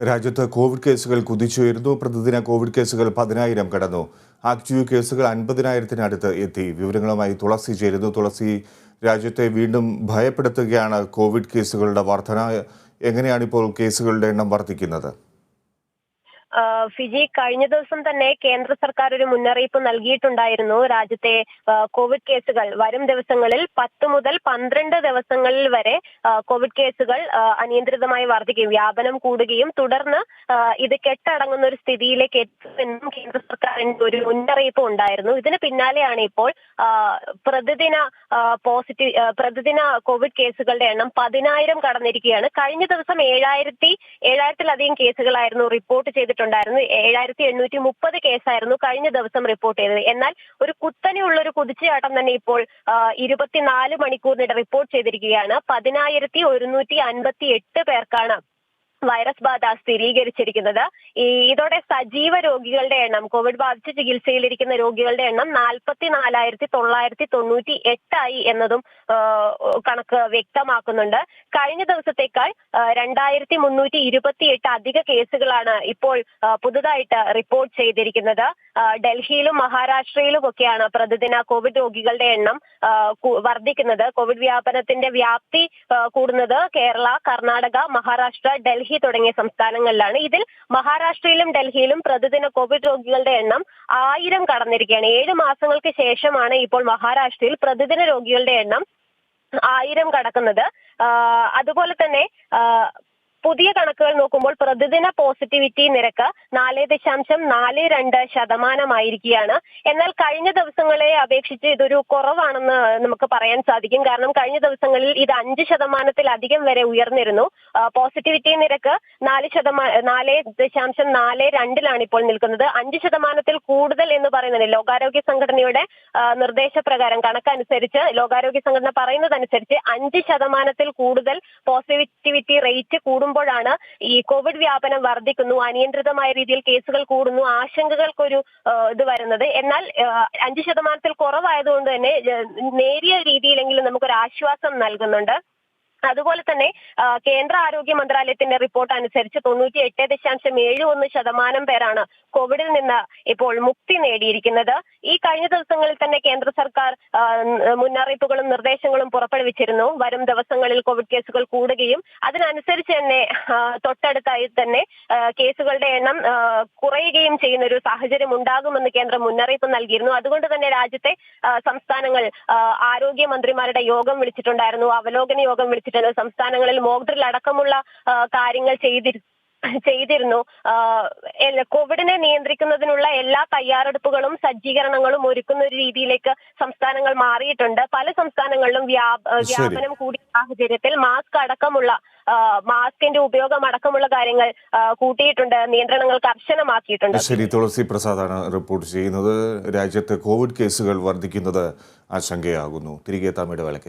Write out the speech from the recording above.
രാജ്യത്ത് കോവിഡ് കേസുകൾ കുതിച്ചുയരുന്നു. പ്രതിദിന കോവിഡ് കേസുകൾ 10,000 കടന്നു. ആക്റ്റീവ് കേസുകൾ 50,000-അടുത്ത് എത്തി. വിവരങ്ങളുമായി തുളസി ചേരുന്നു. തുളസി, രാജ്യത്തെ വീണ്ടും ഭയപ്പെടുത്തുകയാണ് കോവിഡ് കേസുകളുടെ വർധന. എങ്ങനെയാണിപ്പോൾ കേസുകളുടെ എണ്ണം വർദ്ധിക്കുന്നത്? ഫിജി, കഴിഞ്ഞ ദിവസം തന്നെ കേന്ദ്ര സർക്കാർ ഒരു മുന്നറിയിപ്പ് നൽകിയിട്ടുണ്ടായിരുന്നു. രാജ്യത്തെ കോവിഡ് കേസുകൾ വരും ദിവസങ്ങളിൽ 10 മുതൽ 12 ദിവസങ്ങളിൽ വരെ കോവിഡ് കേസുകൾ അനിയന്ത്രിതമായി വർദ്ധിക്കുകയും വ്യാപനം കൂടുകയും തുടർന്ന് ഇത് കെട്ടടങ്ങുന്ന ഒരു സ്ഥിതിയിലേക്ക് എത്തുമെന്നും കേന്ദ്ര സർക്കാരിന്റെ ഒരു മുന്നറിയിപ്പ് ഉണ്ടായിരുന്നു. ഇതിന് പിന്നാലെയാണ് ഇപ്പോൾ പ്രതിദിന കോവിഡ് കേസുകളുടെ എണ്ണം 10,000 കടന്നിരിക്കുകയാണ്. കഴിഞ്ഞ ദിവസം 7,000-ലധികം കേസുകളായിരുന്നു റിപ്പോർട്ട് ചെയ്തിട്ടുണ്ടായിരുന്നു. 7,830 കേസായിരുന്നു കഴിഞ്ഞ ദിവസം റിപ്പോർട്ട് ചെയ്തത്. എന്നാൽ ഒരു കുത്തനെയുള്ള ഒരു കുതിച്ചുചാട്ടം തന്നെ ഇപ്പോൾ 24 മണിക്കൂറിനിടെ റിപ്പോർട്ട് ചെയ്തിരിക്കുകയാണ്. 10,158 പേർക്കാണ് വൈറസ് ബാധ സ്ഥിരീകരിച്ചിരിക്കുന്നത്. ഇതോടെ സജീവ രോഗികളുടെ എണ്ണം, കോവിഡ് ബാധിച്ച് ചികിത്സയിലിരിക്കുന്ന രോഗികളുടെ എണ്ണം 44,998 ആയി എന്നതും കണക്ക് വ്യക്തമാക്കുന്നുണ്ട്. കഴിഞ്ഞ ദിവസത്തേക്കാൾ 2,328 അധിക കേസുകളാണ് ഇപ്പോൾ പുതുതായിട്ട് റിപ്പോർട്ട് ചെയ്തിരിക്കുന്നത്. ഡൽഹിയിലും മഹാരാഷ്ട്രയിലും ഒക്കെയാണ് പ്രതിദിന കോവിഡ് രോഗികളുടെ എണ്ണം വർദ്ധിക്കുന്നത്. കോവിഡ് വ്യാപനത്തിന്റെ വ്യാപ്തി കൂടുന്നത് കേരള, കർണാടക, മഹാരാഷ്ട്ര, ഡൽഹി തുടങ്ങിയ സംസ്ഥാനങ്ങളിലാണ്. ഇതിൽ മഹാരാഷ്ട്രയിലും ഡൽഹിയിലും പ്രതിദിന കോവിഡ് രോഗികളുടെ എണ്ണം 1000 കടന്നിരിക്കുകയാണ്. 7 മാസങ്ങൾക്ക് ശേഷമാണ് ഇപ്പോൾ മഹാരാഷ്ട്രയിൽ പ്രതിദിന രോഗികളുടെ എണ്ണം 1000 കടക്കുന്നത്. അതുപോലെ തന്നെ പുതിയ കണക്കുകൾ നോക്കുമ്പോൾ പ്രതിദിന പോസിറ്റിവിറ്റി നിരക്ക് 4.42% എന്നാൽ കഴിഞ്ഞ ദിവസങ്ങളെ അപേക്ഷിച്ച് ഇതൊരു കുറവാണെന്ന് നമുക്ക് പറയാൻ സാധിക്കും. കാരണം കഴിഞ്ഞ ദിവസങ്ങളിൽ ഇത് 5%-ലധികം വരെ ഉയർന്നിരുന്നു. പോസിറ്റിവിറ്റി നിരക്ക് 4.42-ലാണ് ഇപ്പോൾ നിൽക്കുന്നത്. 5%-ൽ കൂടുതൽ എന്ന് പറയുന്നത് ലോകാരോഗ്യ സംഘടനയുടെ നിർദ്ദേശപ്രകാരം, കണക്കനുസരിച്ച് ലോകാരോഗ്യ സംഘടന പറയുന്നതനുസരിച്ച് 5%-ൽ കൂടുതൽ പോസിറ്റിവിറ്റി റേറ്റ് ാണ് ഈ കോവിഡ് വ്യാപനം വർദ്ധിക്കുന്നു, അനിയന്ത്രിതമായ രീതിയിൽ കേസുകൾ കൂടുന്നു, ആശങ്കകൾക്കൊരു ഇത് വരുന്നത്. എന്നാൽ 5%-ൽ കുറവായതുകൊണ്ട് തന്നെ നേരിയ രീതിയിലെങ്കിലും നമുക്കൊരു ആശ്വാസം നൽകുന്നുണ്ട്. അതുപോലെ തന്നെ കേന്ദ്ര ആരോഗ്യ മന്ത്രാലയത്തിന്റെ റിപ്പോർട്ട് അനുസരിച്ച് 98.71% പേരാണ് കോവിഡിൽ നിന്ന് ഇപ്പോൾ മുക്തി നേടിയിരിക്കുന്നത്. ഈ കഴിഞ്ഞ ദിവസങ്ങളിൽ തന്നെ കേന്ദ്ര സർക്കാർ മുന്നറിയിപ്പുകളും നിർദ്ദേശങ്ങളും പുറപ്പെടുവിച്ചിരുന്നു. വരും ദിവസങ്ങളിൽ കോവിഡ് കേസുകൾ കൂടുകയും അതിനനുസരിച്ച് തന്നെ തൊട്ടടുത്തായി തന്നെ കേസുകളുടെ എണ്ണം കുറയുകയും ചെയ്യുന്ന ഒരു സാഹചര്യം ഉണ്ടാകുമെന്ന് കേന്ദ്രം മുന്നറിയിപ്പ് നൽകിയിരുന്നു. അതുകൊണ്ട് തന്നെ രാജ്യത്തെ സംസ്ഥാനങ്ങൾ ആരോഗ്യമന്ത്രിമാരുടെ യോഗം വിളിച്ചിട്ടുണ്ടായിരുന്നു, അവലോകന യോഗം വിളിച്ചിട്ടുണ്ട്. സംസ്ഥാനങ്ങളിൽ മോക്ക് ഡ്രിൽ അടക്കമുള്ള കാര്യങ്ങൾ ചെയ്തിരുന്നു. കോവിഡിനെ നിയന്ത്രിക്കുന്നതിനുള്ള എല്ലാ തയ്യാറെടുപ്പുകളും സജ്ജീകരണങ്ങളും ഒരുക്കുന്ന ഒരു രീതിയിലേക്ക് സംസ്ഥാനങ്ങൾ മാറിയിട്ടുണ്ട്. പല സംസ്ഥാനങ്ങളിലും വ്യാപനം കൂടിയ സാഹചര്യത്തിൽ മാസ്കിന്റെ ഉപയോഗം അടക്കമുള്ള കാര്യങ്ങൾ കൂട്ടിയിട്ടുണ്ട്, നിയന്ത്രണങ്ങൾ കർശനമാക്കിയിട്ടുണ്ട്. ശരി, തുളസി പ്രസാദാണ് റിപ്പോർട്ട് ചെയ്യുന്നത്. രാജ്യത്ത് കോവിഡ് കേസുകൾ വർദ്ധിക്കുന്നത് ആശങ്കയാകുന്നു. തിരികെ എത്താം ഇടവേളയ്ക്ക്.